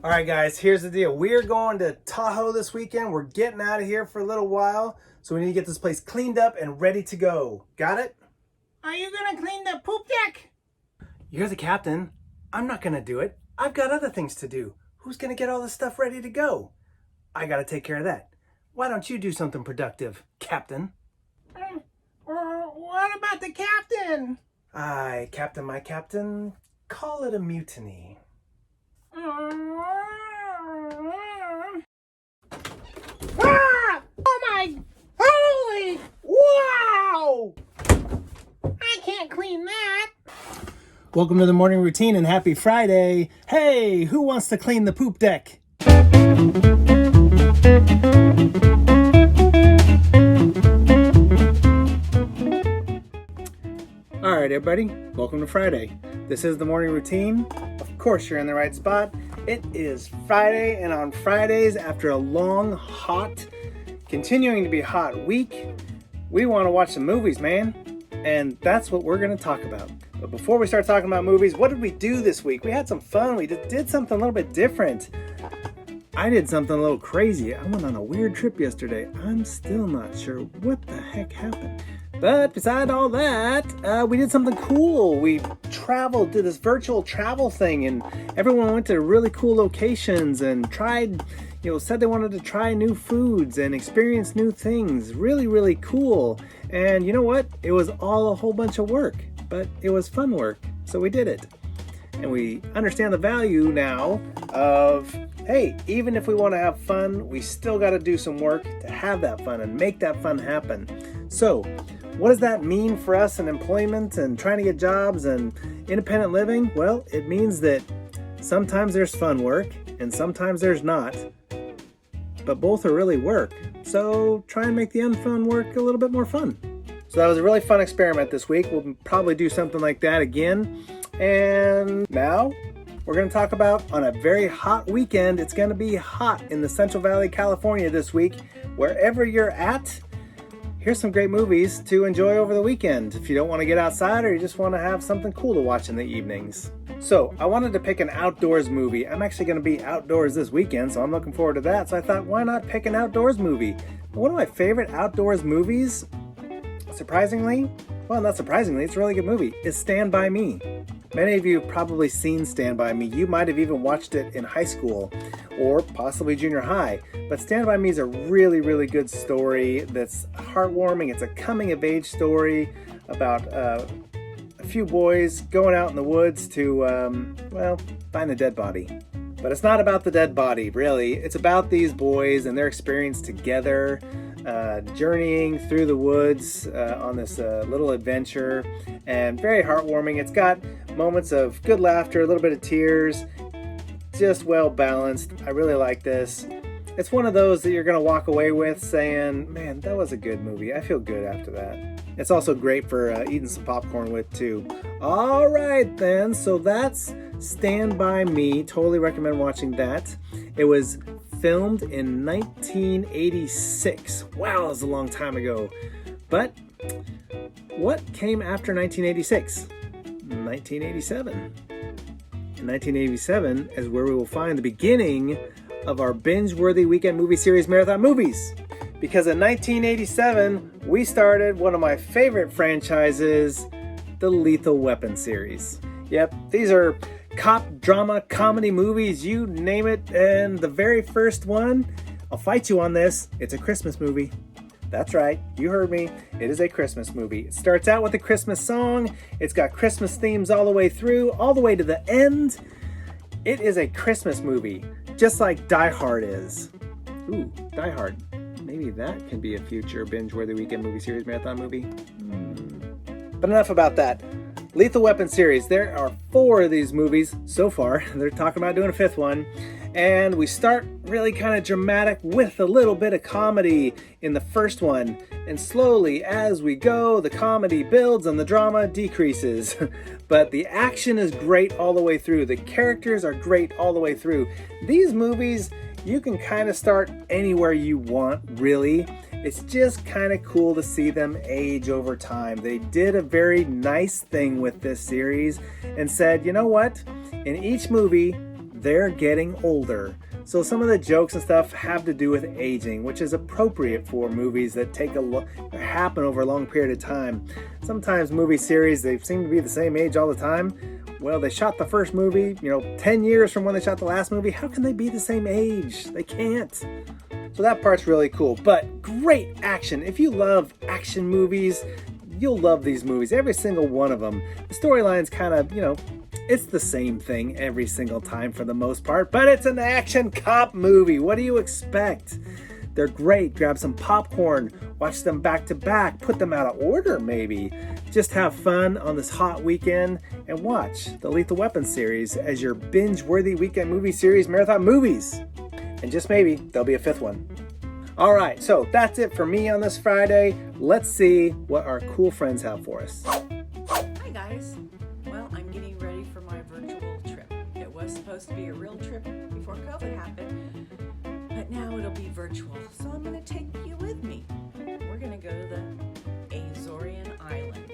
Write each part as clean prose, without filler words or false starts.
All right, guys, here's the deal. We're going to Tahoe this weekend. We're getting out of here for a little while, so we need to get this place cleaned up and ready to go. Got it? Are you gonna clean the poop deck? You're the captain. I'm not gonna do it. I've got other things to do. Who's gonna get all this stuff ready to go? I gotta take care of that. Why don't you do something productive, Captain? What about the captain? Aye, Captain, my captain. Call it a mutiny. Ah! Oh my! Holy! Wow! I can't clean that. Welcome to the morning routine and happy Friday. Hey, who wants to clean the poop deck? All right, everybody, welcome to Friday. This is the morning routine. Of course, you're in the right spot. It is Friday, and on Fridays, after a long, hot, continuing to be hot week, we want to watch some movies, man. And that's what we're going to talk about. But before we start talking about movies, what did we do this week? We had some fun. We did something a little bit different. I did something a little crazy. I went on a weird trip yesterday. I'm still not sure what the heck happened. But beside all that, we did something cool. We traveled, did this virtual travel thing, and everyone went to really cool locations and tried, said they wanted to try new foods and experience new things. Really, really cool. And you know what? It was all a whole bunch of work, but it was fun work, so we did it. And we understand the value now of, hey, even if we want to have fun, we still got to do some work to have that fun and make that fun happen. So, what does that mean for us in employment and trying to get jobs and independent living? Well, it means that sometimes there's fun work and sometimes there's not, but both are really work. So try and make the unfun work a little bit more fun. So that was a really fun experiment this week. We'll probably do something like that again. And now we're going to talk about, on a very hot weekend, it's going to be hot in the Central Valley, California this week. Wherever you're at, here's some great movies to enjoy over the weekend if you don't want to get outside or you just want to have something cool to watch in the evenings. So I wanted to pick an outdoors movie. I'm actually going to be outdoors this weekend, so I'm looking forward to that. So I thought, why not pick an outdoors movie? One of my favorite outdoors movies, surprisingly, well, not surprisingly, it's a really good movie, is Stand By Me. Many of you have probably seen Stand By Me. You might have even watched it in high school or possibly junior high. But Stand By Me is a really, really good story that's heartwarming. It's a coming-of-age story about a few boys going out in the woods to, find a dead body. But it's not about the dead body, really. It's about these boys and their experience together, journeying through the woods on this little adventure, and very heartwarming. It's got moments of good laughter, a little bit of tears, just well balanced. I really like this. It's one of those that you're going to walk away with saying, man, that was a good movie. I feel good after that. It's also great for eating some popcorn with, too. All right, then. So that's Stand By Me. Totally recommend watching that. It was filmed in 1986. Wow, that was a long time ago. But what came after 1986? 1987. In 1987 is where we will find the beginning of our binge-worthy weekend movie series, Marathon Movies. Because in 1987, we started one of my favorite franchises, the Lethal Weapon series. Yep, these are cop drama comedy movies, you name it. And the very first one, I'll fight you on this, it's a Christmas movie. That's right, you heard me. It is a Christmas movie. It starts out with a Christmas song. It's got Christmas themes all the way through, all the way to the end. It is a Christmas movie, just like Die Hard is. Ooh, Die Hard. Maybe that can be a future binge-worthy weekend movie series marathon movie. But enough about that. Lethal Weapon series. There are 4 of these movies so far. They're talking about doing a 5th one. And we start really kind of dramatic with a little bit of comedy in the first one. And slowly, as we go, the comedy builds and the drama decreases. But the action is great all the way through. The characters are great all the way through. These movies, you can kind of start anywhere you want, really. It's just kind of cool to see them age over time. They did a very nice thing with this series and said, you know what? In each movie, they're getting older. So some of the jokes and stuff have to do with aging, which is appropriate for movies that happen over a long period of time. Sometimes movie series, they seem to be the same age all the time. Well, they shot the first movie, 10 years from when they shot the last movie. How can they be the same age? They can't. So that part's really cool. But great action. If you love action movies, you'll love these movies. Every single one of them. The storyline's kind of, it's the same thing every single time for the most part, but it's an action cop movie. What do you expect? They're great. Grab some popcorn, watch them back to back, put them out of order maybe. Just have fun on this hot weekend and watch the Lethal Weapon series as your binge-worthy weekend movie series marathon movies. And just maybe there'll be a fifth one. All right, so that's it for me on this Friday. Let's see what our cool friends have for us. Hi guys. Well, I'm getting ready for my virtual trip. It was supposed to be a real trip before COVID happened, but now it'll be virtual. So I'm going to take you with me. We're going to go to the Azorian Islands.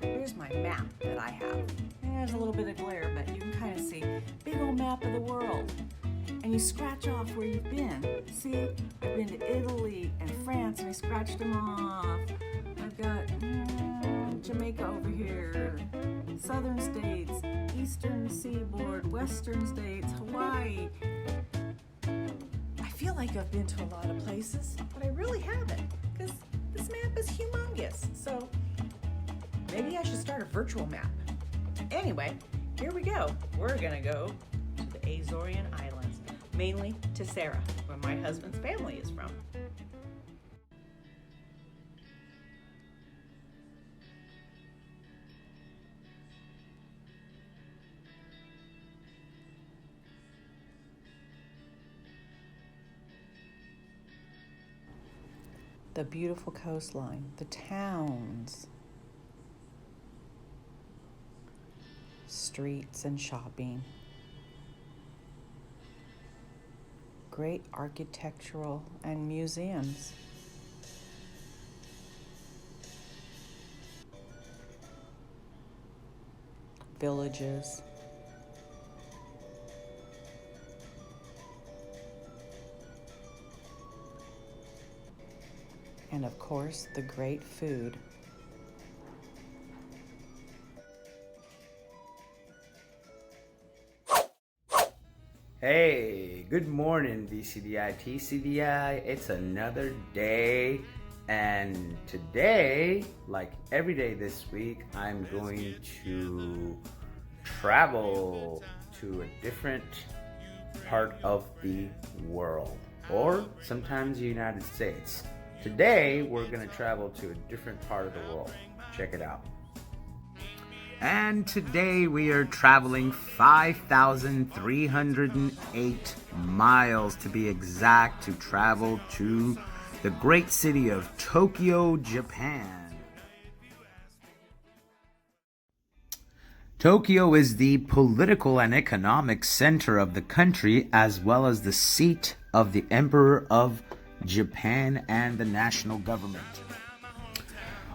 Here's my map that I have. There's a little bit of glare, but you can kind of see big old map of the world. And you scratch off where you've been. See, I've been to Italy and France, and I scratched them off. I've got Jamaica over here, southern states, eastern seaboard, western states, Hawaii. I feel like I've been to a lot of places, but I really haven't, because this map is humongous. So maybe I should start a virtual map. Anyway, here we go. We're gonna go to the Azorian Islands, mainly to Sarah, where my husband's family is from. The beautiful coastline, the towns, streets and shopping, great architectural and museums. Villages. And of course, the great food. Hey, good morning, VCDI, TCDI. It's another day, and today, like every day this week, I'm going to travel to a different part of the world, or sometimes the United States. Today, we're going to travel to a different part of the world. Check it out. And today we are traveling 5,308 miles to be exact, to travel to the great city of Tokyo, Japan. Tokyo is the political and economic center of the country, as well as the seat of the Emperor of Japan and the national government.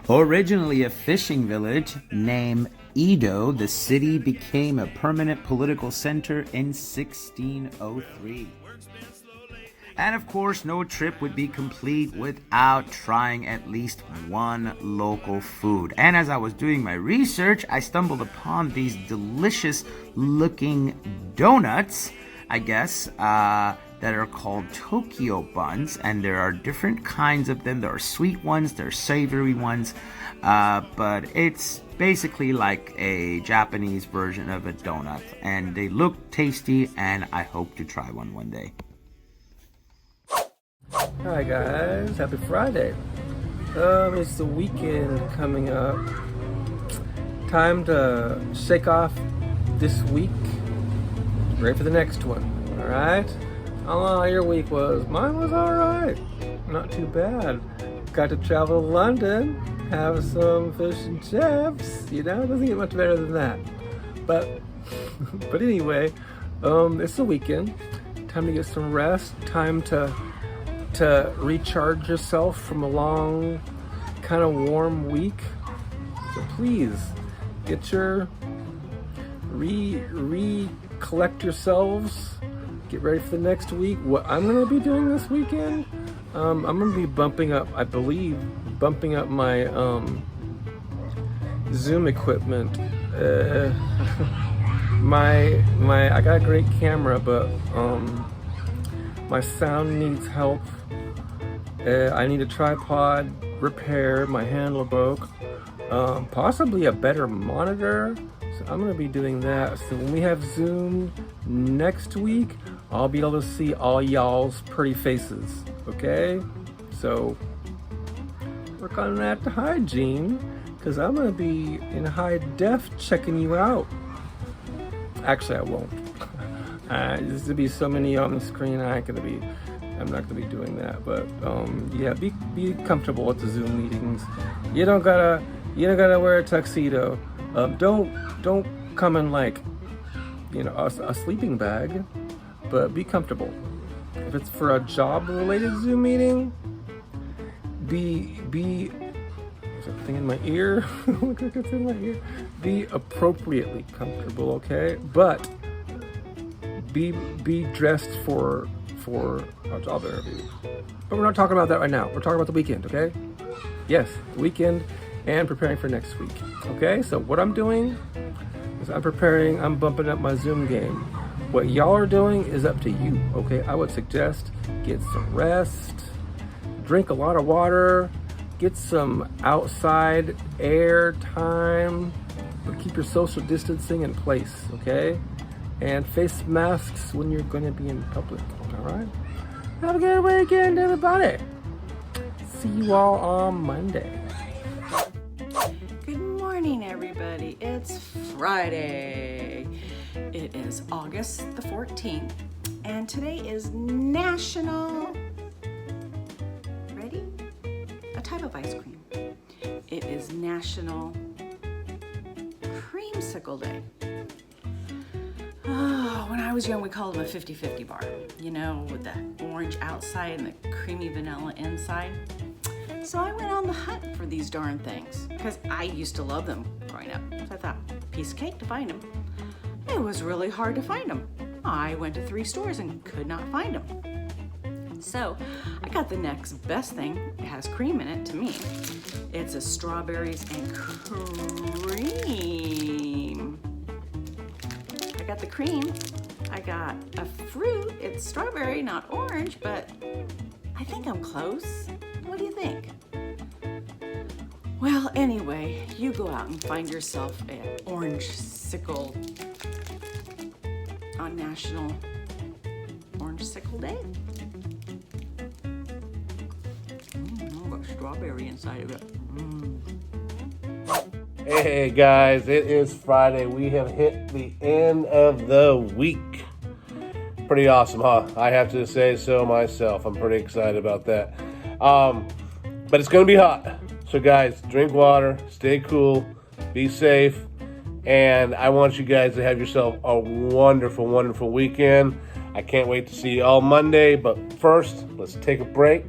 Originally a fishing village named Edo, the city became a permanent political center in 1603. And of course, no trip would be complete without trying at least one local food. And as I was doing my research, I stumbled upon these delicious looking donuts, I guess, that are called Tokyo buns, and there are different kinds of them. There are sweet ones, there are savory ones, but it's basically like a Japanese version of a donut, and they look tasty, and I hope to try one day. Hi guys, happy Friday. It's the weekend coming up. Time to shake off this week, ready for the next one. Alright? I don't know how your week was. Mine was alright. Not too bad. Got to travel to London, have some fish and chips. It doesn't get much better than that. But anyway, it's the weekend. Time to get some rest. Time to recharge yourself from a long, kind of warm week. So please get your collect yourselves. Get ready for the next week. What I'm going to be doing this weekend, I'm going to be bumping up my Zoom equipment. I got a great camera, but my sound needs help. I need a tripod repair. My handle broke. Possibly a better monitor. So I'm gonna be doing that. So when we have Zoom next week, I'll be able to see all y'all's pretty faces. Okay? So work on that hygiene, because I'm gonna be in high def checking you out. Actually, I won't. There's gonna be so many on the screen. I'm not gonna be doing that. But yeah, be comfortable with the Zoom meetings. You don't gotta wear a tuxedo. Don't come in like, a sleeping bag. But be comfortable. If it's for a job-related Zoom meeting, be. Is that thing in my ear? Look like it's in my ear. Be appropriately comfortable, okay? But be dressed for a job interview. But we're not talking about that right now. We're talking about the weekend, okay? Yes, the weekend and preparing for next week. Okay? So what I'm doing is I'm bumping up my Zoom game. What y'all are doing is up to you, okay? I would suggest get some rest, drink a lot of water, get some outside air time, but keep your social distancing in place, okay? And face masks when you're going to be in public, all right? Have a good weekend, everybody. See you all on Monday. Good morning, everybody. It's Friday. It is August the 14th, and today is National... Ready? A type of ice cream. It is National Creamsicle Day. Oh, when I was young, we called them a 50-50 bar, with the orange outside and the creamy vanilla inside. So I went on the hunt for these darn things, because I used to love them growing up. So I thought, piece of cake to find them. It was really hard to find them. I went to 3 stores and could not find them. So I got the next best thing. It has cream in it to me. It's a strawberries and cream. I got the cream. I got a fruit. It's strawberry, not orange, but I think I'm close. What do you think? Well, anyway, you go out and find yourself an orange sickle on National Orange Sickle Day. I've got strawberry inside of it. Hey guys, it is Friday. We have hit the end of the week. Pretty awesome, huh? I have to say so myself. I'm pretty excited about that. But it's going to be hot. So guys, drink water, stay cool, be safe, and I want you guys to have yourself a wonderful, wonderful weekend. I can't wait to see you all Monday, but first, let's take a break,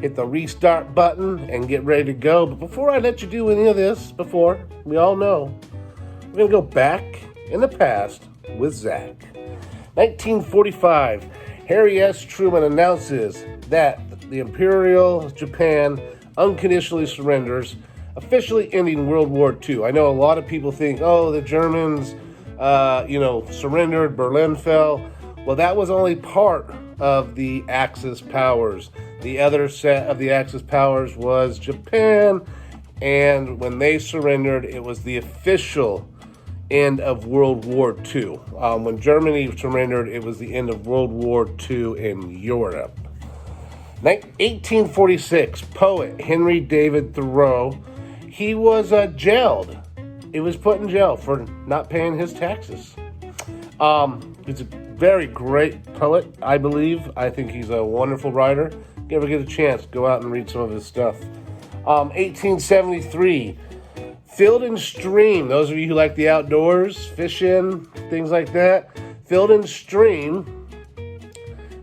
hit the restart button, and get ready to go. But before I let you do any of this, we all know, we're going to go back in the past with Zach. 1945, Harry S. Truman announces that the Imperial Japan unconditionally surrenders, officially ending World War II. I know a lot of people think, the Germans, surrendered, Berlin fell. Well, that was only part of the Axis powers. The other set of the Axis powers was Japan, and when they surrendered, it was the official end of World War II. When Germany surrendered, it was the end of World War II in Europe. 1846, poet Henry David Thoreau, he was jailed. He was put in jail for not paying his taxes. He's a very great poet, I believe. I think he's a wonderful writer. If you ever get a chance, go out and read some of his stuff. 1873, Field and Stream. Those of you who like the outdoors, fishing, things like that. Field and Stream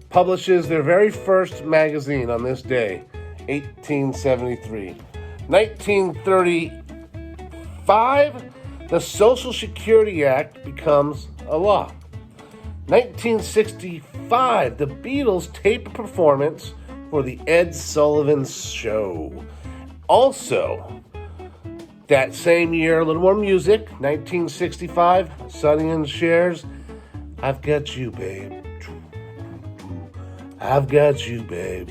publishes their very first magazine on this day, 1873. 1935, the Social Security Act becomes a law. 1965, the Beatles tape a performance for the Ed Sullivan Show. Also, that same year, a little more music, 1965, Sonny and Cher's I've Got You, Babe. I've Got You, Babe.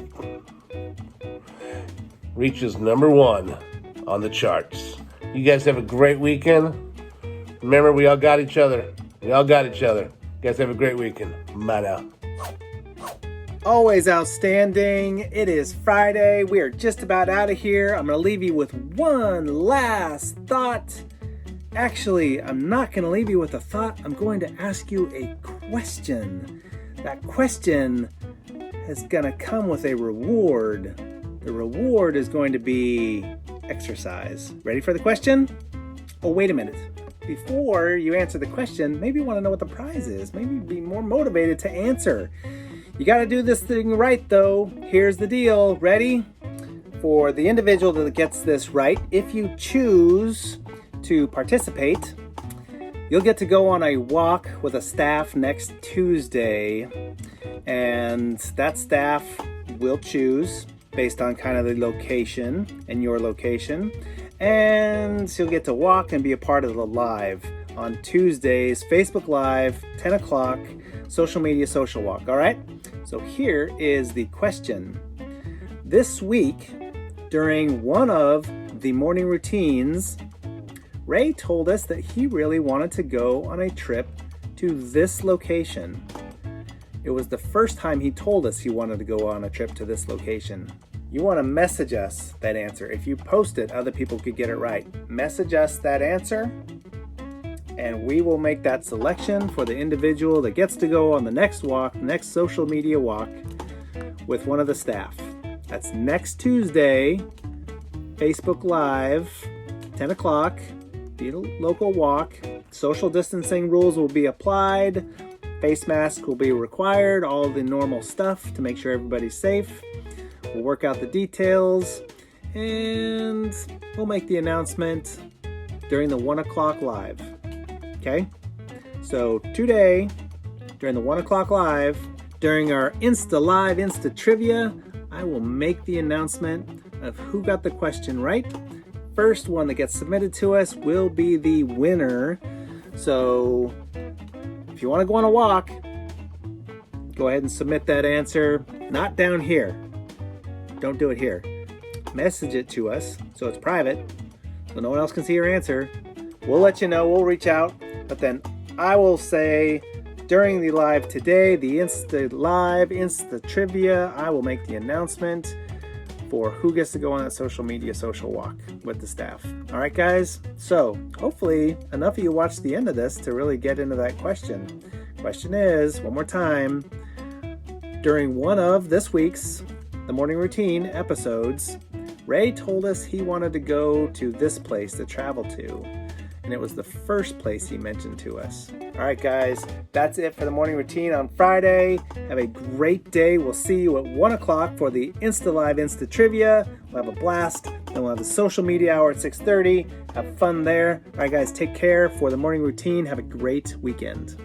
Reaches number 1 on the charts. You guys have a great weekend. Remember, we all got each other. We all got each other. You guys have a great weekend. Bye now. Always outstanding. It is Friday. We are just about out of here. I'm going to leave you with one last thought. Actually, I'm not going to leave you with a thought. I'm going to ask you a question. That question is going to come with a reward. The reward is going to be exercise. Ready for the question? Oh, wait a minute. Before you answer the question, maybe you want to know what the prize is. Maybe be more motivated to answer. You got to do this thing right, though. Here's the deal. Ready? For the individual that gets this right, if you choose to participate, you'll get to go on a walk with a staff next Tuesday. And that staff will choose based on kind of the location and your location. And you'll get to walk and be a part of the live on Tuesdays, Facebook Live, 10 o'clock, social media social walk. All right? So here is the question. This week, during one of the morning routines, Ray told us that he really wanted to go on a trip to this location. It was the first time he told us he wanted to go on a trip to this location. You want to message us that answer. If you post it, other people could get it right. Message us that answer, and we will make that selection for the individual that gets to go on the next walk, next social media walk with one of the staff. That's next Tuesday, Facebook Live, 10 o'clock, be a local walk. Social distancing rules will be applied. Face mask will be required, all the normal stuff to make sure everybody's safe. We'll work out the details, and we'll make the announcement during the 1 o'clock live. Okay? So today, during the 1 o'clock live, during our Insta Live, Insta Trivia, I will make the announcement of who got the question right. First one that gets submitted to us will be the winner. So if you want to go on a walk, go ahead and submit that answer. Not down here. Don't do it here. Message it to us so it's private, so no one else can see your answer. We'll let you know. We'll reach out. But then I will say during the live today, the Insta Live, Insta Trivia, I will make the announcement for who gets to go on that social media social walk with the staff. All right, guys? So hopefully enough of you watched the end of this to really get into that question. Question is, one more time, during one of this week's The Morning Routine episodes, Ray told us he wanted to go to this place to travel to, and it was the first place he mentioned to us. All right, guys, that's it for The Morning Routine on Friday. Have a great day. We'll see you at 1 o'clock for the Insta Live, Insta Trivia. We'll have a blast. Then we'll have the social media hour at 6:30. Have fun there. All right, guys, take care for The Morning Routine. Have a great weekend.